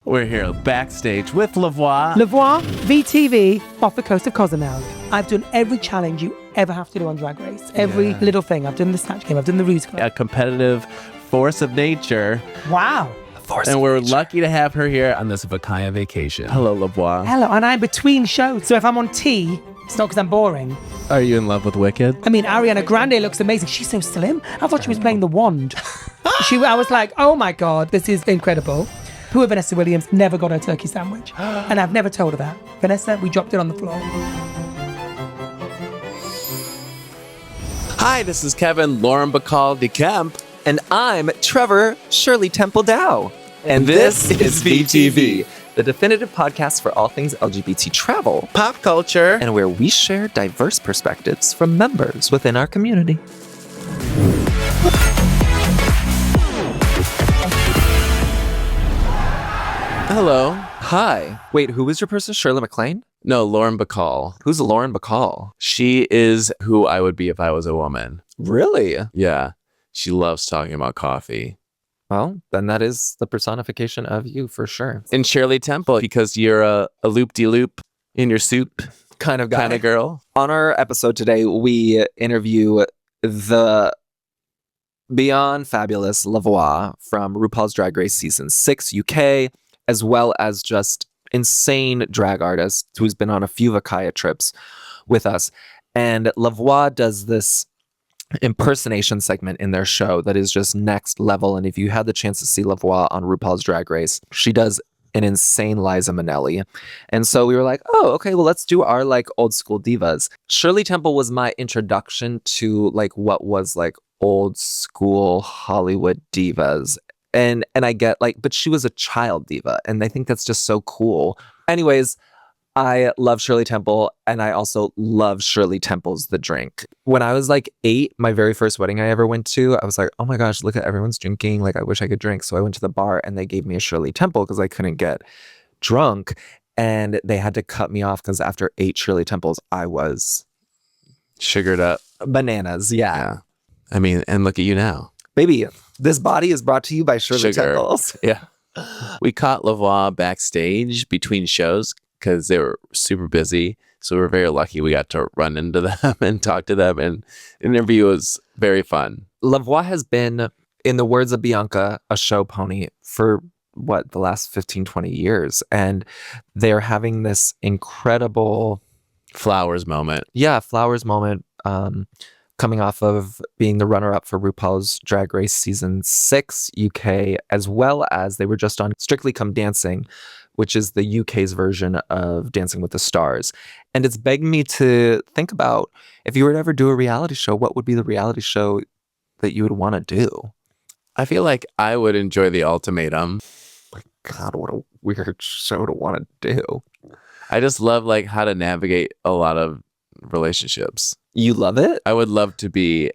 We're here backstage with Voix. Voix, VTV, off the coast of Cozumel. I've done every challenge you ever have to do on Drag Race. Every little thing. I've done the Snatch Game. I've done the Ruse Club. A competitive force of nature. Wow. And we're lucky to have her here on this Vakaya vacation. Hello, Voix. Hello, and I'm between shows. So if I'm on T, it's not because I'm boring. Are you in love with Wicked? I mean, Ariana Grande looks amazing. She's so slim. I thought she was playing the wand. I was like, oh my God, this is incredible. Poor Vanessa Williams never got her turkey sandwich. And I've never told her that. Vanessa, we dropped it on the floor. Hi, this is Kevin Lauren Bacall de Kemp. And I'm Trevor Shirley Temple Dow. And this is VTV, the definitive podcast for all things LGBT travel, Pop culture, and where we share diverse perspectives from members within our community. Hello. Hi. Wait, who was your person? Shirley MacLaine? No, Lauren Bacall. Who's Lauren Bacall? She is who I would be if I was a woman. Really? Yeah. She loves talking about coffee. Well, then that is the personification of you for sure. And Shirley Temple, because you're a loop-de-loop in your soup kind of guy. Kind of girl. On our episode today, we interview the beyond fabulous Voix from RuPaul's Drag Race Season 6 UK, as well as just insane drag artist who's been on a few Vakaya trips with us. And Voix does this impersonation segment in their show that is just next level. And if you had the chance to see Voix on RuPaul's Drag Race, she does an insane Liza Minnelli. And so we were like, oh, okay, well, let's do our like old school divas. Shirley Temple was my introduction to like what was like old school Hollywood divas. And I get like, but she was a child diva. And I think that's just so cool. Anyways, I love Shirley Temple, and I also love Shirley Temple's The Drink. When I was like 8, my very first wedding I ever went to, I was like, oh my gosh, look at everyone's drinking. Like, I wish I could drink. So I went to the bar and they gave me a Shirley Temple because I couldn't get drunk. And they had to cut me off because after 8 Shirley Temples, I was Sugared up. bananas. Yeah. I mean, and look at you now. Baby, this body is brought to you by Shirley Temples. Yeah. We caught Voix backstage between shows because they were super busy. So we were very lucky we got to run into them and talk to them. And the interview was very fun. Voix has been, in the words of Bianca, a show pony for the last 15, 20 years. And they're having this incredible Flowers moment. Yeah, Flowers moment. Coming off of being the runner-up for RuPaul's Drag Race Season 6 UK, as well as they were just on Strictly Come Dancing, which is the UK's version of Dancing with the Stars. And it's begged me to think about, if you were to ever do a reality show, what would be the reality show that you would want to do? I feel like I would enjoy The Ultimatum. My God, what a weird show to want to do. I just love like how to navigate a lot of relationships. You love it? I would love to be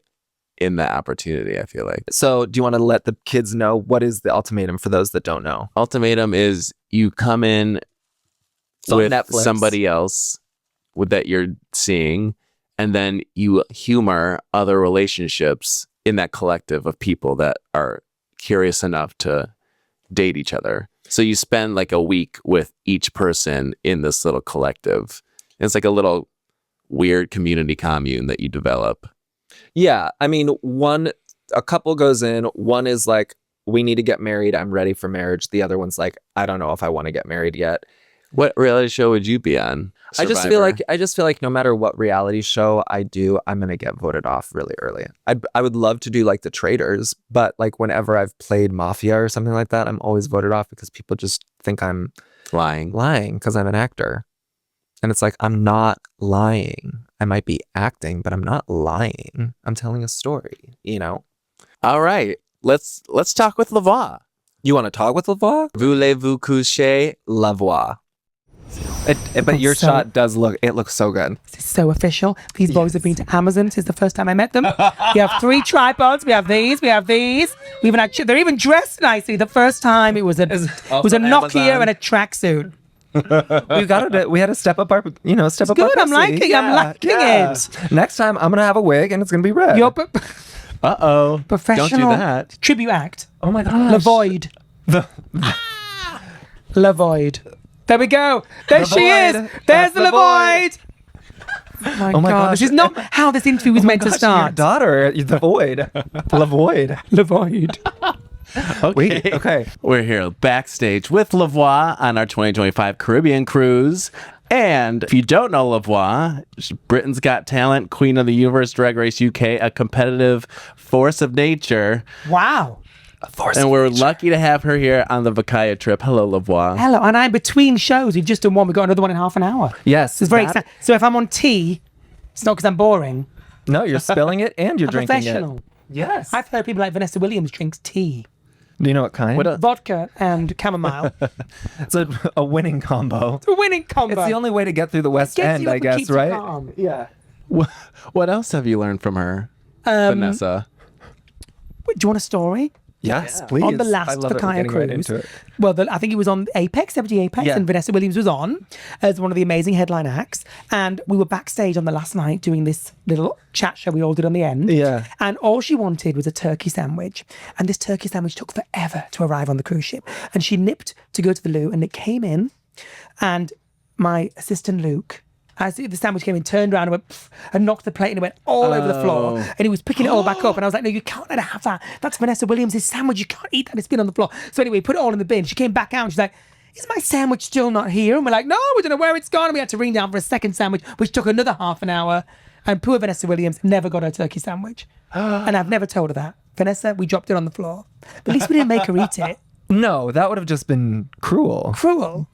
in that opportunity, I feel like. So do you want to let the kids know what is the ultimatum for those that don't know? Ultimatum is you come in with somebody else that you're seeing, and then you humor other relationships in that collective of people that are curious enough to date each other. So you spend like a week with each person in this little collective. It's like a little weird community commune that you develop. Yeah, I mean, a couple goes in, one is like, we need to get married, I'm ready for marriage. The other one's like, I don't know if I want to get married yet. What reality show would you be on? I just feel like no matter what reality show I do, I'm gonna get voted off really early. I would love to do like The Traitors, but like whenever I've played Mafia or something like that, I'm always voted off because people just think I'm lying because I'm an actor. And it's like, I'm not lying. I might be acting, but I'm not lying. I'm telling a story, you know? All right. Let's talk with Voix. You want to talk with Voix? Voulez-vous coucher? Voix. But your shot looks so good. This is so official. These boys have been to Amazon since the first time I met them. We have 3 tripods. We have these. We even actually, they're even dressed nicely. The first time it was a Nokia and a tracksuit. We had to step up our, step it's up good. our I'm liking it. Next time I'm gonna have a wig and it's gonna be red. Professional. Don't do that. Tribute act. Oh my gosh. The void. La Void. There we go. There she is. There's That's the the La Void. Oh my God. gosh. This is not how this interview was meant to Your start. daughter, the void. La Void. La Void. Okay. Wait, okay. We're here backstage with Voix on our 2025 Caribbean cruise. And if you don't know Voix, Britain's Got Talent, Queen of the Universe, Drag Race UK, a competitive force of nature. Wow. And we're lucky to have her here on the Vakaya trip. Hello, Voix. Hello. And I'm between shows. We've just done one. We've got another one in half an hour. Yes. It's very exciting. So if I'm on tea, it's not because I'm boring. No, you're spilling it and you're I'm drinking professional. it. Yes. I've heard people like Vanessa Williams drinks tea. Do you know what kind? Vodka and chamomile. It's a winning combo. It's a winning combo. It's the only way to get through the West Gets End, you up I and guess, keeps you right? calm. Yeah. What else have you learned from her, Vanessa? Wait, do you want a story? Yes, please. On the last I love it. We're Vakaya getting right cruise. into it. Well, I think it was on Apex, WG Apex, Yeah. and Vanessa Williams was on as one of the amazing headline acts. And we were backstage on the last night doing this little chat show we all did on the end. Yeah. And all she wanted was a turkey sandwich. And this turkey sandwich took forever to arrive on the cruise ship. And she nipped to go to the loo, and it came in. And my assistant Luke, as the sandwich came in, turned around and went pff, and knocked the plate and it went all over the floor. And he was picking it all back up. And I was like, no, you can't let her have that. That's Vanessa Williams' sandwich. You can't eat that. It's been on the floor. So anyway, put it all in the bin. She came back out and she's like, is my sandwich still not here? And we're like, no, we don't know where it's gone. And we had to ring down for a second sandwich, which took another half an hour. And poor Vanessa Williams never got her turkey sandwich. And I've never told her that. Vanessa, we dropped it on the floor. But at least we didn't make her eat it. No, that would have just been cruel. Cruel.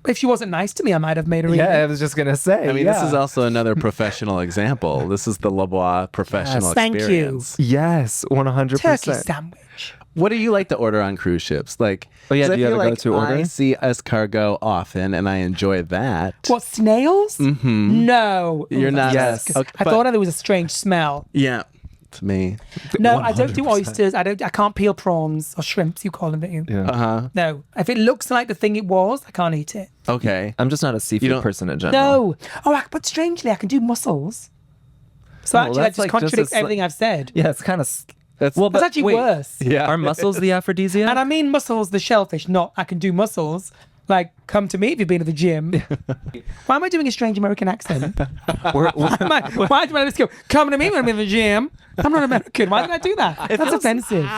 If she wasn't nice to me, I might have made her eat Yeah, I it. was just going to say. I mean, yeah. this is also another professional example. This is the Voix professional Yes, thank you. experience. Yes, 100%. Turkey sandwich. What do you like to order on cruise ships? Like, Oh, yeah, 'cause I do you have feel a like go-to order? I see escargot often, and I enjoy that. What, snails? Mm-hmm. No. You're not. Yes. Okay, I thought there was a strange smell. Yeah, it's me. No, I don't do 100%. oysters. I can't peel prawns or shrimps. You call them, don't you? Yeah. Uh-huh. No. If it looks like the thing it was, I can't eat it. Okay. I'm just not a seafood don't- person in general. No. Oh, but strangely, I can do mussels. So actually, that that's just like contradicts just a everything I've said. Yeah, it's kind of. That's Well, That's but actually wait, worse. yeah. Are mussels the aphrodisiac? And I mean mussels, the shellfish, not I can do mussels. Like, come to me if you've been to the gym. Why am I doing a strange American accent? Why did I just go, come to me when I'm in the gym? I'm not American. Why did I do that? That's offensive.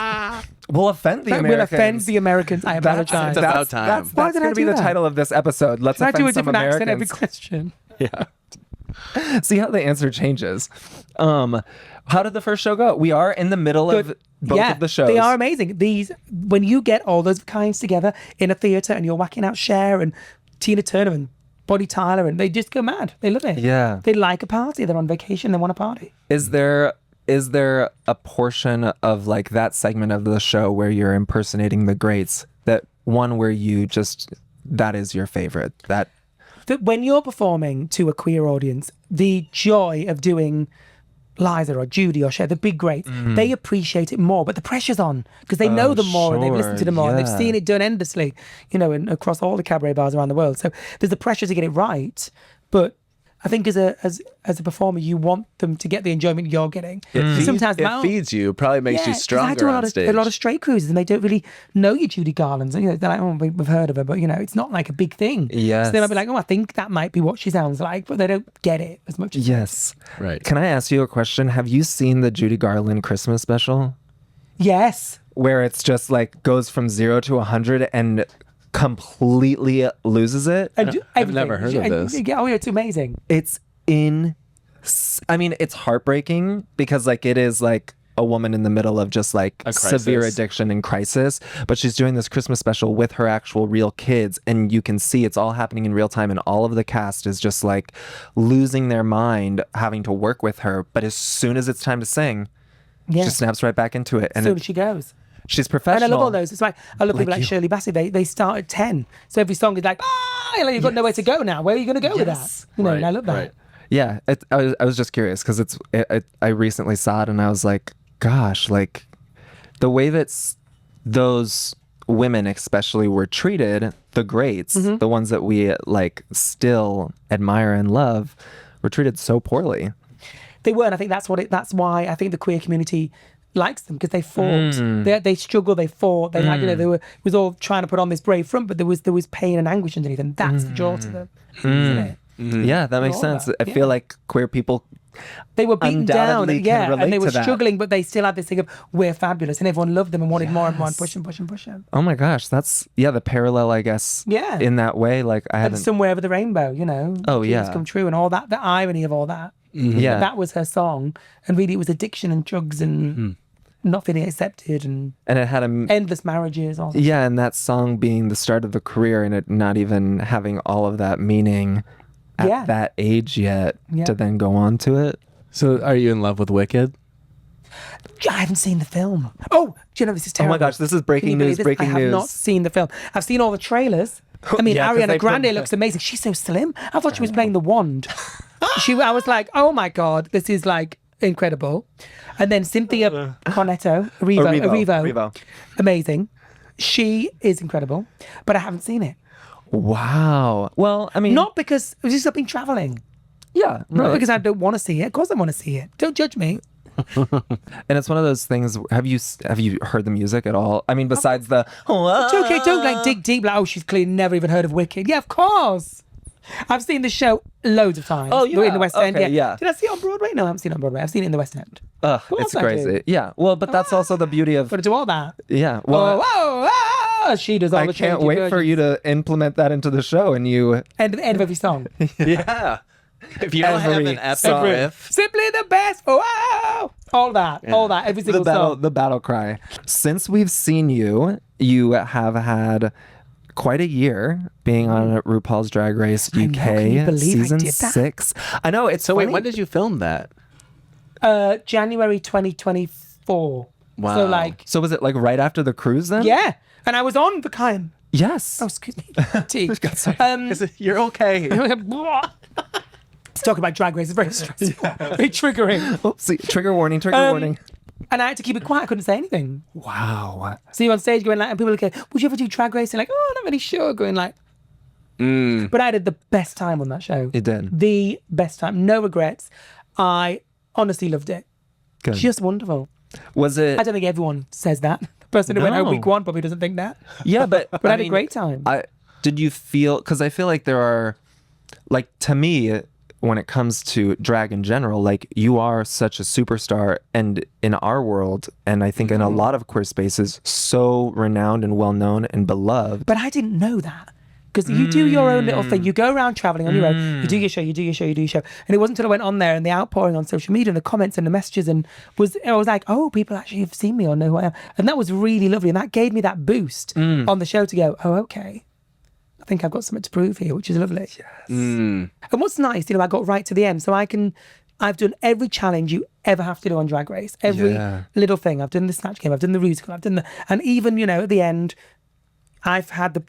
We'll offend the That will Americans. offend the Americans. I apologize. It's about time. That's Why did I going to be do the that? title of this episode. Let's Should I offend do a some different accent every Americans. question? Yeah. See how the answer changes. How did the first show go? We are in the middle of both of the shows. They are amazing. These, when you get all those kinds together in a theatre and you're whacking out Cher and Tina Turner and Bonnie Tyler, and they just go mad. They love it. Yeah. They like a party. They're on vacation. They want a party. Is there a portion of like that segment of the show where you're impersonating the greats? That one where you just that is your favorite? That When you're performing to a queer audience, the joy of doing Liza or Judy or Cher, the big greats, they appreciate it more, but the pressure's on because they know them more and they've listened to them more and they've yeah. seen it done endlessly, across all the cabaret bars around the world. So there's the pressure to get it right, but I think as a performer, you want them to get the enjoyment you're getting. Sometimes It feeds you, probably makes you 'cause stronger I do on stage. a lot of straight cruises, and they don't really know your Judy Garlands. And, they're like, oh, we've heard of her, but it's not like a big thing. Yes. So they might be like, oh, I think that might be what she sounds like, but they don't get it as much as yes. Right. Can I ask you a question? Have you seen the Judy Garland Christmas special? Yes. Where it's just like goes from 0 to 100 and completely loses it? And I've never heard of this. Oh, yeah, it's amazing. It's I mean, it's heartbreaking because like it is like a woman in the middle of just like A crisis. severe addiction and crisis, but she's doing this Christmas special with her actual real kids, and you can see it's all happening in real time, and all of the cast is just like losing their mind having to work with her. But as soon as it's time to sing, Yeah. she snaps right back into it, and So she goes. she's And professional. I love all those. It's like, I love people Like like you. Shirley Bassey. They start at 10. So every song is like, you've got nowhere to go now. Where are you going to go with that? And I love that. Right. Yeah, I was just curious because I recently saw it and I was like, gosh, like the way that those women especially were treated, the greats, the ones that we like still admire and love, were treated so poorly. They were, and I think that's why I think the queer community likes them because they fought. They struggled, they fought. They like, they were, it was all trying to put on this brave front, but there was pain and anguish underneath, and that's the draw to them, isn't it? Yeah, that makes sense. I feel like queer people, they were beaten down, can and they were to that. struggling, but they still had this thing of we're fabulous, and everyone loved them and wanted more and more, and push them. Oh my gosh, that's the parallel, I guess. Yeah, in that way, like I haven't. And somewhere over the rainbow, Oh yeah, dreams come true, and all that. The irony of all that. Yeah, that was her song, and really it was addiction and drugs and not feeling accepted, and it had endless marriages. All yeah, and that song being the start of the career, and it not even having all of that meaning at that age yet to then go on to it. So are you in love with Wicked? I haven't seen the film. Oh, do you know this is terrible? Oh my gosh, this is breaking news. I have not seen the film. I've seen all the trailers. I mean, Ariana Grande looks amazing. She's so slim. I thought she was playing the wand. I was like, oh my God, this is like incredible. And then Cynthia Erivo, amazing. She is incredible, but I haven't seen it. Wow. Well, I mean, not because I've been traveling. Yeah. Not because I don't want to see it. Of course I want to see it. Don't judge me. And it's one of those things. Have you heard the music at all? I mean, besides the it's okay, don't like dig deep like, oh, she's clearly never even heard of Wicked. Yeah, of course. I've seen the show loads of times. Oh, yeah. In the West End. Yeah. Did I see it on Broadway? No, I haven't seen it on Broadway. I've seen it in the West End. It's crazy. Yeah. Well, but that's also the beauty of. Got to do all that. Yeah. Well, she does all the. I can't wait for you to implement that into the show, and you. End of every song. Yeah. If you don't have an epic riff. Simply the best. Wow. All that. Every single song. The battle cry. Since we've seen you, you have had quite a year being on RuPaul's Drag Race UK season 6. I know. It's so funny. Wait, when did you film that? January 2024. Wow. So was it like right after the cruise then? Yeah. And I was on the Kayan. Yes. Oh, excuse me. You're okay. Talk about Drag Race is very stressful, very triggering. Oopsie. Trigger warning. Warning. And I had to keep it quiet. I couldn't say anything. Wow. So you're on stage going like, and people are like, would you ever do Drag Race? And like, oh, I'm not really sure. Going like, But I had the best time on that show. You did. The best time. No regrets. I honestly loved it. Good. Just wonderful. Was it? I don't think everyone says that. The person who went home week 1 probably doesn't think that. Yeah, but I had a great time. Did you feel? Because I feel like there are, like, to me, when it comes to drag in general, like, you are such a superstar, and in our world, and I think in a lot of queer spaces, so renowned and well known and beloved. But I didn't know that. Because you do your own little thing. You go around traveling on your own. You do your show. And it wasn't until I went on there and the outpouring on social media and the comments and the messages I was like, oh, people actually have seen me or know who I am. And that was really lovely. And that gave me that boost on the show to go, oh, okay. I think I've got something to prove here, which is lovely. Yes. And what's nice, I got right to the end. So I've done every challenge you ever have to do on Drag Race. Every little thing. I've done the Snatch Game. I've done the Rusical. And even, at the end, I've had the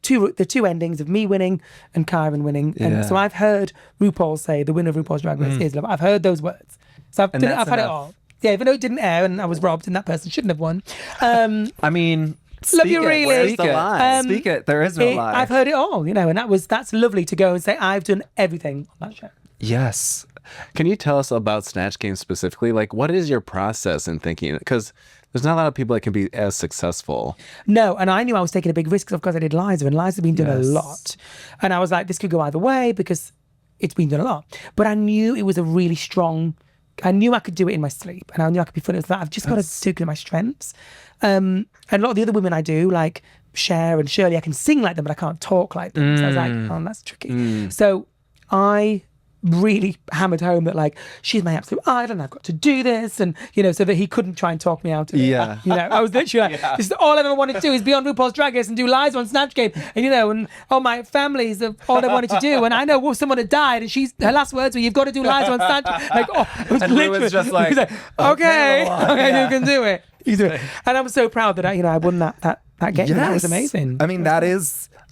two endings of me winning and Kyron winning. And so I've heard RuPaul say the winner of RuPaul's Drag Race is love. I've heard those words. So I've had it all. Yeah, even though it didn't air and I was robbed and that person shouldn't have won. I mean, love you really. Where's the lie? Speak it. There is no lie. I've heard it all, and that's lovely to go and say I've done everything on that show. Yes. Can you tell us about Snatch Game specifically? Like, what is your process in thinking? Because there's not a lot of people that can be as successful. No, and I knew I was taking a big risk because, of course, I did Liza, and Liza's been done a lot. And I was like, this could go either way because it's been done a lot. But I knew it was a really strong. I knew I could do it in my sleep, and I knew I could be funny with that. I've just got to take my strengths. And a lot of the other women I do, like Cher and Shirley, I can sing like them, but I can't talk like them. So I was like, oh, that's tricky. So I really hammered home that, like, she's my absolute idol and I've got to do this, and so that he couldn't try and talk me out of it. I was literally like, this is all I ever wanted to do is be on RuPaul's Drag Race and do Liza on Snatch Game, and and all my families of all they wanted to do, and I know someone had died, and her last words were, you've got to do Liza on Snatch Game. Like, it was literally was just like, okay, you can do it. You do it. And I'm so proud that I won that game. Yes. That was amazing.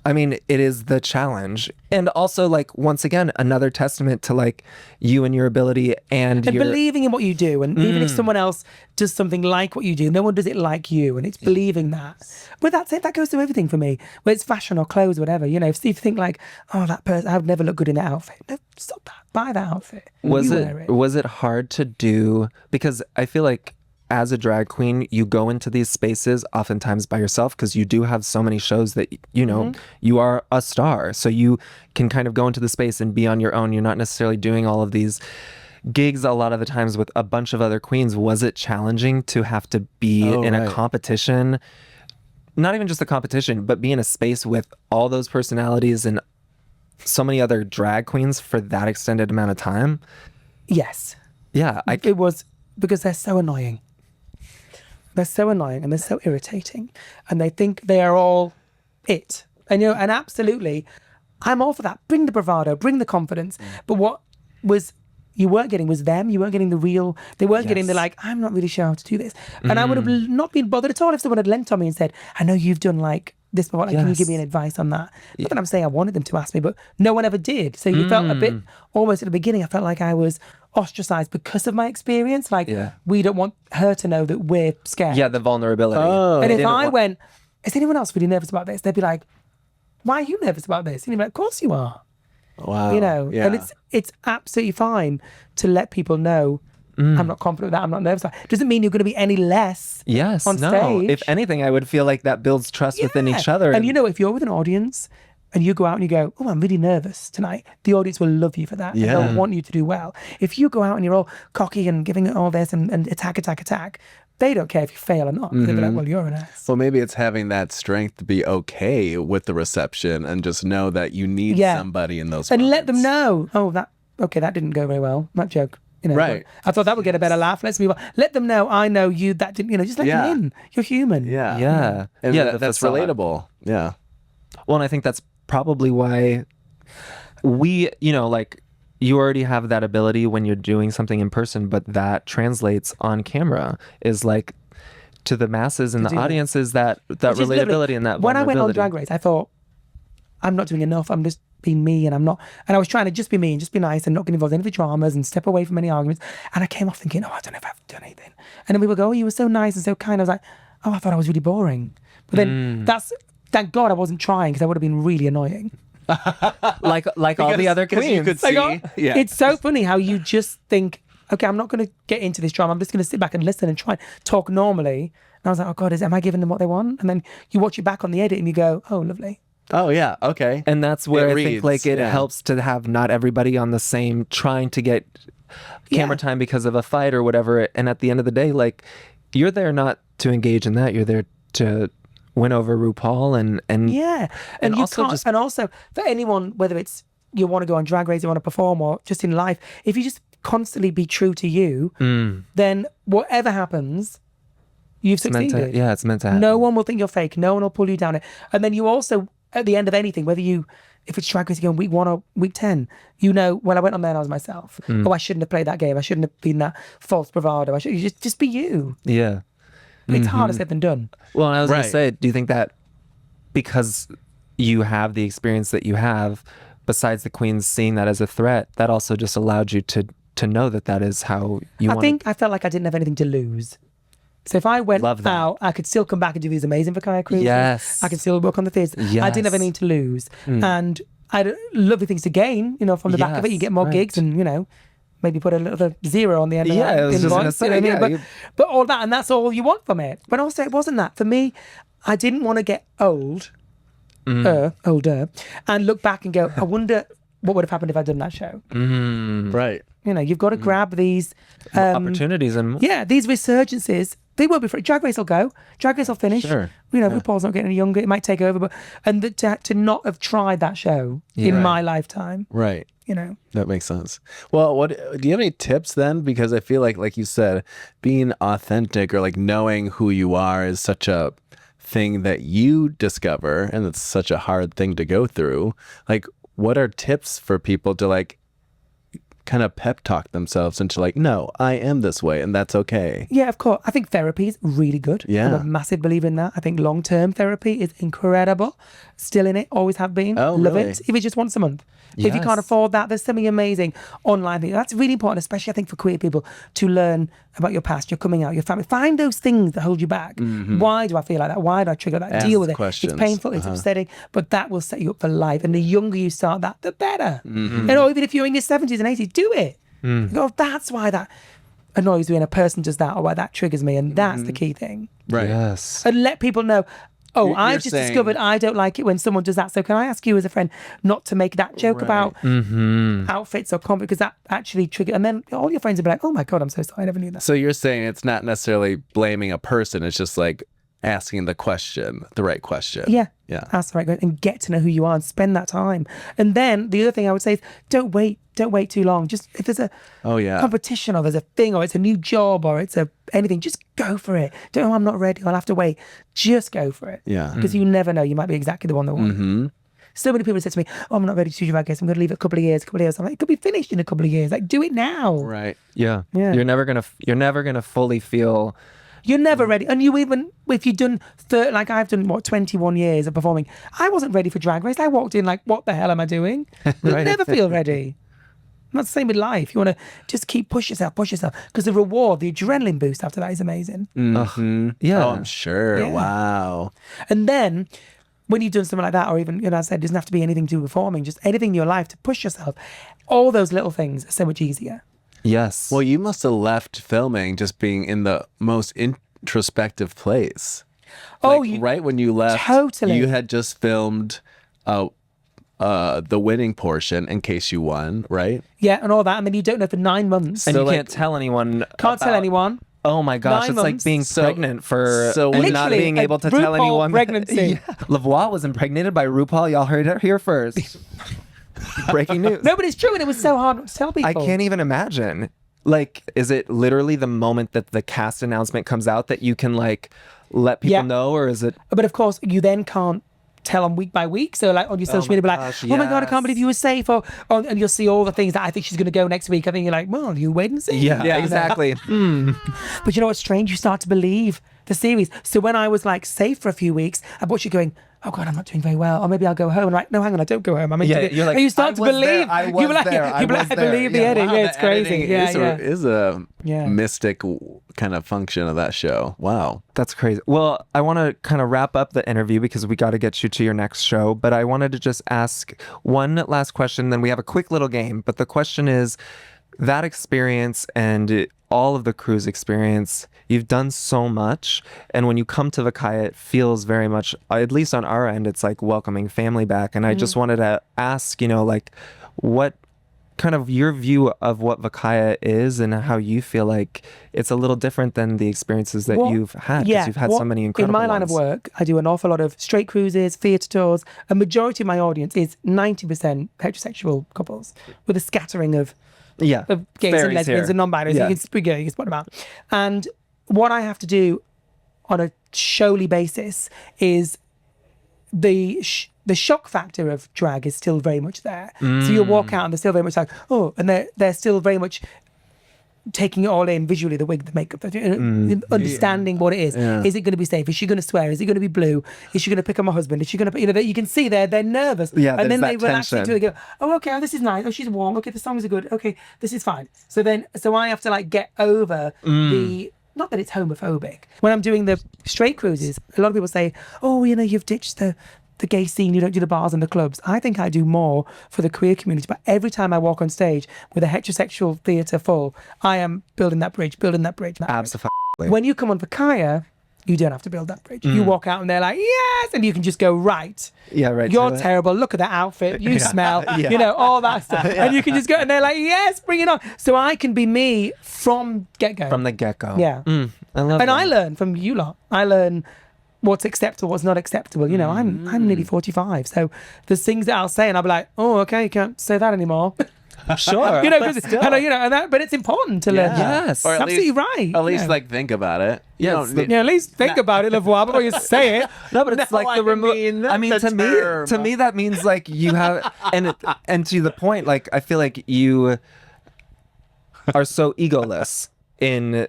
I mean, it is the challenge. And also, like, once again, another testament to, like, you and your ability and your... believing in what you do. And even if someone else does something like what you do, no one does it like you. And it's believing that. But that's it. That goes through everything for me. Whether it's fashion or clothes or whatever. If you think like, oh, that person, I would never look good in that outfit. No, stop that. Buy that outfit. Was it hard to do? Because I feel like as a drag queen, you go into these spaces oftentimes by yourself because you do have so many shows that, you know, you are a star. So you can kind of go into the space and be on your own. You're not necessarily doing all of these gigs a lot of the times with a bunch of other queens. Was it challenging to have to be in a competition? Not even just a competition, but be in a space with all those personalities and so many other drag queens for that extended amount of time? Yes. Yeah. It was because they're so annoying. They're so annoying and they're so irritating. And they think they are all it. And, you know, and absolutely, I'm all for that. Bring the bravado, bring the confidence. But what was you weren't getting was them. You weren't getting the real, they weren't getting the like, I'm not really sure how to do this. And I would have not been bothered at all if someone had lent on me and said, I know you've done like this before, like, can you give me an advice on that? Not that I'm saying I wanted them to ask me, but no one ever did. So you felt a bit, almost at the beginning, I felt like I was ostracized because of my experience. Like, we don't want her to know that we're scared. Yeah, the vulnerability. And if I went, is anyone else really nervous about this? They'd be like, why are you nervous about this? And you'd be like, of course you are. Wow. You know, and it's absolutely fine to let people know I'm not confident with that, I'm not nervous. Doesn't mean you're going to be any less on stage. If anything, I would feel like that builds trust within each other. And you know, if you're with an audience and you go out and you go, oh, I'm really nervous tonight, the audience will love you for that. Yeah. And they'll want you to do well. If you go out and you're all cocky and giving it all this and attack, they don't care if you fail or not. They'll be like, well, you're an ass. Well, maybe it's having that strength to be okay with the reception and just know that you need somebody in those and moments. let them know, oh, that didn't go very well, that joke. You know, right. I thought that would get a better laugh. Let's move on. Let them know, I know you, that didn't, you know, just let them in. You're human. Yeah. And that's relatable. Yeah. Well, and I think that's probably why we, you know, like, you already have that ability when you're doing something in person, but that translates on camera is like to the masses and the audiences that relatability and that vulnerability. When I went on Drag Race, I thought, I'm not doing enough. I'm just being me and I was trying to just be me and just be nice and not get involved in any of the dramas and step away from any arguments. And I came off thinking, oh, I don't know if I've done anything. And then people go, oh, you were so nice and so kind. I was like, oh, I thought I was really boring. But then thank God I wasn't trying because I would have been really annoying. like all the other queens. You could see. It's so funny how you just think, okay, I'm not going to get into this drama. I'm just going to sit back and listen and try and talk normally. And I was like, oh God, am I giving them what they want? And then you watch it back on the edit and you go, oh, lovely. Oh, yeah. Okay. And that's where I think like it helps to have not everybody on the same trying to get camera time because of a fight or whatever. And at the end of the day, like, you're there not to engage in that. You're there to win over RuPaul and you also can't, and also for anyone, whether it's you want to go on Drag Race, you want to perform, or just in life, if you just constantly be true to you, then whatever happens, you've succeeded. It's meant to happen. No one will think you're fake. No one will pull you down it. And then you also, at the end of anything, if it's Drag Race, you go week 1 or week 10, you know, well, I went on there and I was myself. Oh, I shouldn't have played that game. I shouldn't have been that false bravado. You just be you. Yeah. It's harder said than done. Well, and I was going to say, do you think that because you have the experience that you have, besides the queens seeing that as a threat, that also just allowed you to know that is how you I felt like I didn't have anything to lose. So if I went out, I could still come back and do these amazing Vakaya cruises. Yes. I could still work on the theatre. Yes. I didn't have anything to lose. And I had lovely things to gain, you know, from the back of it. You get more gigs and, you know, maybe put a little 0 on the end of that. Yeah, I was just going to say, you know, but all that, and that's all you want from it. But also, it wasn't that. For me, I didn't want to get older, and look back and go, I wonder what would have happened if I'd done that show. Right. You know, you've got to grab these opportunities and these resurgences. They won't be free. Drag Race will go. Drag Race will finish. Sure. You know, RuPaul's not getting any younger. It might take over, but to not have tried that show in my lifetime. Right. You know. That makes sense. Well, do you have any tips then? Because I feel like you said, being authentic or like knowing who you are is such a thing that you discover, and it's such a hard thing to go through. Like, what are tips for people to like kind of pep talk themselves into like, no, I am this way and that's okay? Yeah, of course. I think therapy is really good. Yeah. I'm a massive believer in that. I think long-term therapy is incredible. Still in it, always have been. Oh, Love really? it. If it's just once a month. If you can't afford that, there's something amazing online. That's really important, especially I think for queer people, to learn about your past, your coming out, your family. Find those things that hold you back. Why do I feel like that? Why do I trigger that? Deal with it. Questions. It's painful, it's upsetting, but that will set you up for life. And the younger you start that, the better. And or even if you're in your 70s and 80s, do it. Go, that's why that. annoys me when a person does that or why that triggers me. And that's the key thing. Right. Yes. And let people know, oh, You're I've just saying- discovered I don't like it when someone does that. So can I ask you as a friend not to make that joke about outfits or comedy, because that actually triggers. And then all your friends will be like, oh my God, I'm so sorry, I never knew that. So you're saying it's not necessarily blaming a person. It's just like asking the question, the right question. Yeah. Yeah. That's the right question. And get to know who you are and spend that time. And then the other thing I would say is don't wait too long. Just if there's a competition or there's a thing or it's a new job or it's anything, just go for it. Don't know, I'm not ready, I'll have to wait. Just go for it. Yeah. Because you never know. You might be exactly the one that wants. So many people say to me, oh, I'm not ready to do drag race. I'm going to leave it a couple of years. I'm like, it could be finished in a couple of years. Like, do it now. Right. Yeah. Yeah. You're never gonna fully feel. You're never ready. And you even, if you've done, like I've done, 21 years of performing, I wasn't ready for Drag Race. I walked in like, what the hell am I doing? You never feel ready. And that's the same with life. You want to just keep push yourself. Because the reward, the adrenaline boost after that is amazing. Yeah. Oh, I'm sure. Yeah. Wow. And then when you've done something like that, or even, as I said, it doesn't have to be anything to do with performing, just anything in your life to push yourself. All those little things are so much easier. Yes. Well, you must have left filming just being in the most introspective place. Oh, Like, right when you left, totally. you had just filmed the winning portion in case you won, right? Yeah, and all that. And then you don't know for 9 months. and So, you like, can't tell anyone. Can't tell anyone. Oh my gosh, 9 it's like months. being pregnant for so when not Literally, being a able to tell RuPaul anyone. pregnancy. Yeah. Lavoie was impregnated by RuPaul. Y'all heard it here first. Breaking news. No, but it's true, and it was so hard to tell people. I can't even imagine. Like, is it literally the moment that the cast announcement comes out that you can like let people Yeah. know, or is it? But of course, you then can't tell them week by week. So like on your social media, be like, gosh, oh my God, I can't yes. believe you were safe. Or and you'll see all the things that I think she's going to go next week. I think you're like, well, you wait and see. Yeah, exactly. But you know what's strange? You start to believe the series. So when I was like safe for a few weeks, I watched you going, oh God, I'm not doing very well. Or maybe I'll go home. And I'm like, no, hang on, I don't go home. I'm into it. you're like, and you start I to was believe. there, I was you were like, there, I you were was like, I there. believe the Yeah. editing. Wow, Yeah, it's the crazy. editing Yeah, is a Yeah. mystic kind of function of that show. Wow. That's crazy. Well, I want to kind of wrap up the interview because we got to get you to your next show. But I wanted to just ask one last question. Then we have a quick little game. But the question is, that experience and all of the crew's experience, you've done so much. And when you come to Vakaya, it feels very much, at least on our end, it's like welcoming family back. And I just wanted to ask, like what kind of your view of what Vakaya is and how you feel like it's a little different than the experiences that you've had, because you've had so many incredible In my line of ones. work, I do an awful lot of straight cruises, theatre tours. A majority of my audience is 90% heterosexual couples with a scattering of Yeah. gays Fairies and lesbians here. and non-binaries. Yeah. You can spot them out. And what I have to do on a showly basis is the shock factor of drag is still very much there. So you'll walk out and they're still very much like, oh, and they're still very much taking it all in visually, the wig, the makeup, understanding what it is. Yeah. Is it going to be safe? Is she going to swear? Is it going to be blue? Is she going to pick on my husband? Is she going to, you can see they're nervous. Yeah, and then there's they that relax tension. into it. They go, oh, okay, oh, this is nice. Oh, she's warm. Okay, the songs are good. Okay, this is fine. So I have to like get over the, not that it's homophobic. When I'm doing the straight cruises, a lot of people say, oh, you've ditched the gay scene, you don't do the bars and the clubs. I think I do more for the queer community, but every time I walk on stage with a heterosexual theatre full, I am building that bridge. Absolutely. When you come on Vakaya, you don't have to build that bridge. You walk out and they're like, yes, and you can just go, right. Yeah, right. You're to it. terrible. Look at that outfit. You smell, Yeah. all that stuff. And you can just go, and they're like, yes, bring it on. So I can be me from get-go. From the get-go. Yeah. I love And that. I learn from you lot. I learn what's acceptable, what's not acceptable. I'm nearly 45, so there's things that I'll say and I'll be like, oh, okay, you can't say that anymore. Sure. Because but it's important to learn. Yeah. Yes. Or at Absolutely least, right. At least Yeah. like think about it. You don't need, At least think about it, Lavoie, before you say it. No, but it's No, like I the remote. mean, I mean, the to term. me, that means like you have, and to the point, like I feel like you are so egoless in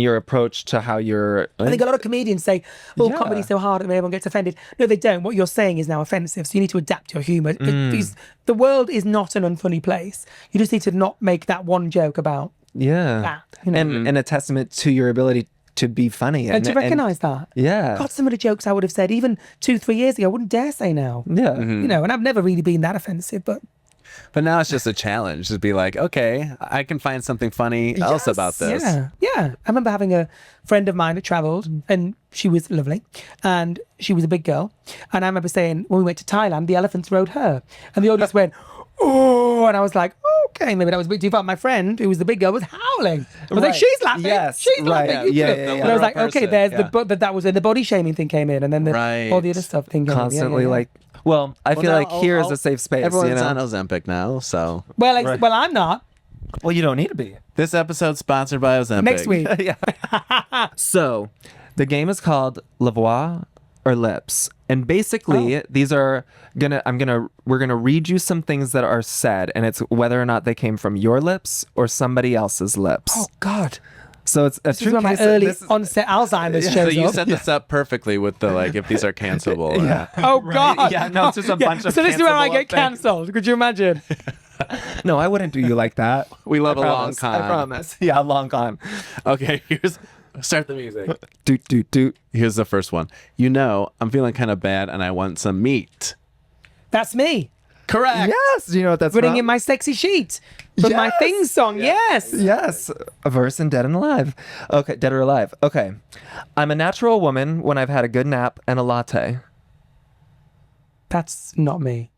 your approach to how you're. I think a lot of comedians say, oh, Yeah. comedy's so hard and everyone gets offended. No, they don't. What you're saying is now offensive, so you need to adapt your humour. The world is not an unfunny place. You just need to not make that one joke about Yeah. that. And a testament to your ability to be funny and to recognise that. Yeah. God, some of the jokes I would have said even 2-3 years ago, I wouldn't dare say now. Yeah. And I've never really been that offensive, but But now it's just a challenge to be like, okay, I can find something funny else about this. Yeah. I remember having a friend of mine that traveled, and she was lovely, and she was a big girl. And I remember saying, when we went to Thailand, the elephants rode her, and the audience went, oh, and I was like, okay, maybe that was a bit too far. My friend, who was the big girl, was howling. I was like, she's laughing. Yes, She's laughing. Yeah. And I was like, okay, there's that was when the body shaming thing came in, and then all the other stuff thing came constantly in. like. Well, I feel like here is a safe space. Everyone's on Ozempic now, so. Well, I'm not. Well, you don't need to be. This episode's sponsored by Ozempic. Next week. So, the game is called La Voix or Lips, and basically we're gonna read you some things that are said, and it's whether or not they came from your lips or somebody else's lips. Oh God. So it's a This is where my early onset Alzheimer's shows So you up. set this up perfectly with the if these are cancelable. Oh God. Yeah, no, it's just a bunch of. So this is where I cancelable get things. cancelled. Could you imagine? No, I wouldn't do you like that. We love a long Promise, con. I promise. Yeah, long con. Okay, start the music. Doot doot doot. Here's the first one. I'm feeling kind of bad and I want some meat. That's me. Correct. Yes. Do you know what that's Putting from? in my sexy sheet from my Yes. thing song. Yes. Yes, a verse in Dead and Alive. Okay, Dead or Alive. Okay. I'm a natural woman when I've had a good nap and a latte. That's not me.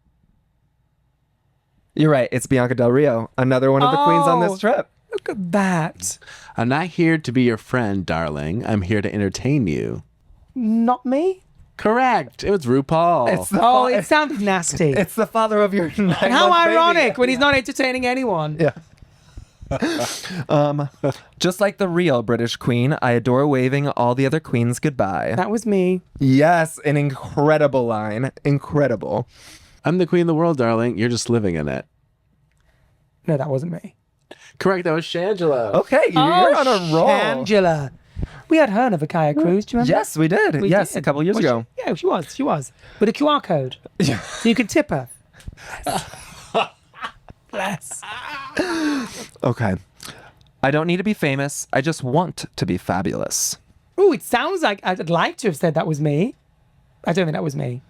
You're right. It's Bianca Del Rio, another one of the queens on this trip. Look at that. I'm not here to be your friend, darling. I'm here to entertain you. Not me. Correct. It was RuPaul. It sounded nasty. It's the father of your And how ironic when he's not entertaining anyone. Yeah. Just like the real British queen, I adore waving all the other queens goodbye. That was me. Yes, an incredible line. Incredible. I'm the queen of the world, darling. You're just living in it. No, that wasn't me. Correct. That was Shangela. Okay, you're on a roll. Angela. We had her on a Vakaya cruise. Do you remember? Yes, we did. Yes, a couple years ago. Yeah, she was. With a QR code. So you could tip her. Bless. Okay. I don't need to be famous. I just want to be fabulous. Ooh, it sounds like I'd like to have said that was me. I don't think that was me.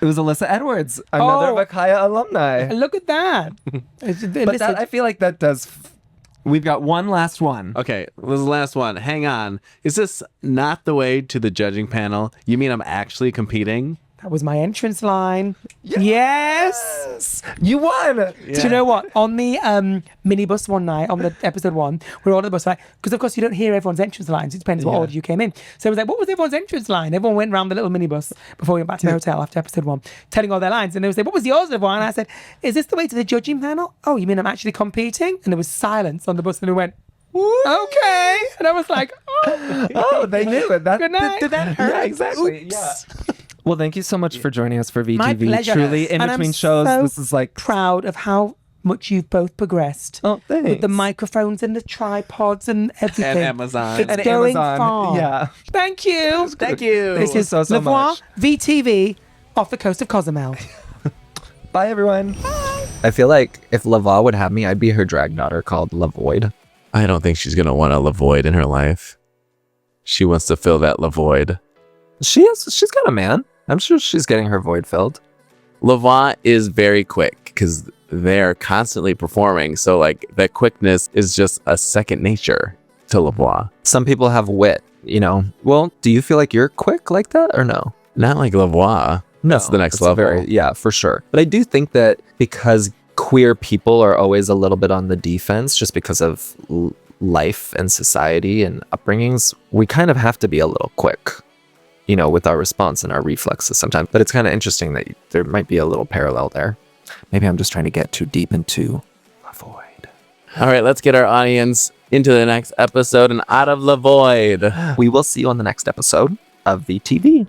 It was Alyssa Edwards, another Vakaya alumni. Look at that. But that, I feel like that does. We've got one last one. Okay, this is the last one. Hang on. Is this not the way to the judging panel? You mean I'm actually competing? That was my entrance line. Yes. You won. Do you know what? On the minibus one night, on the episode 1, we were on the bus, right? Because of course you don't hear everyone's entrance lines. It depends what order you came in. So it was like, what was everyone's entrance line? Everyone went around the little minibus before we went back to the hotel after episode 1, telling all their lines. And they would say, what was yours, everyone? And I said, is this the way to the judging panel? Oh, you mean I'm actually competing? And there was silence on the bus, and we went, okay. And I was like, Oh, they knew it. Good night. Did that hurt? Yeah, exactly. Oops. Yeah. Well, thank you so much for joining us for VTV. My pleasure. Truly, in And between I'm shows, so this is like proud of how much you've both progressed. Oh, thanks. With the microphones and the tripods and everything. And Amazon. It's And going Amazon. far. Yeah. Thank you. Thank you. This is so Le Voix much. VTV off the coast of Cozumel. Bye, everyone. I feel like if Lava would have me, I'd be her drag daughter called Lavoid. I don't think she's going to want a Lavoid in her life. She wants to fill that Lavoid. She's got a man. I'm sure she's getting her void filled. Lavoie is very quick because they're constantly performing. So like that quickness is just a second nature to Lavoie. Some people have wit, you know. Well, do you feel like you're quick like that or no? Not like Lavoie. No, That's the next it's level. Yeah, for sure. But I do think that because queer people are always a little bit on the defense just because of life and society and upbringings, we kind of have to be a little quick, you know, with our response and our reflexes sometimes. But it's kind of interesting that there might be a little parallel there. Maybe I'm just trying to get too deep into a void. All right, let's get our audience into the next episode and out of the void. We will see you on the next episode of VTV.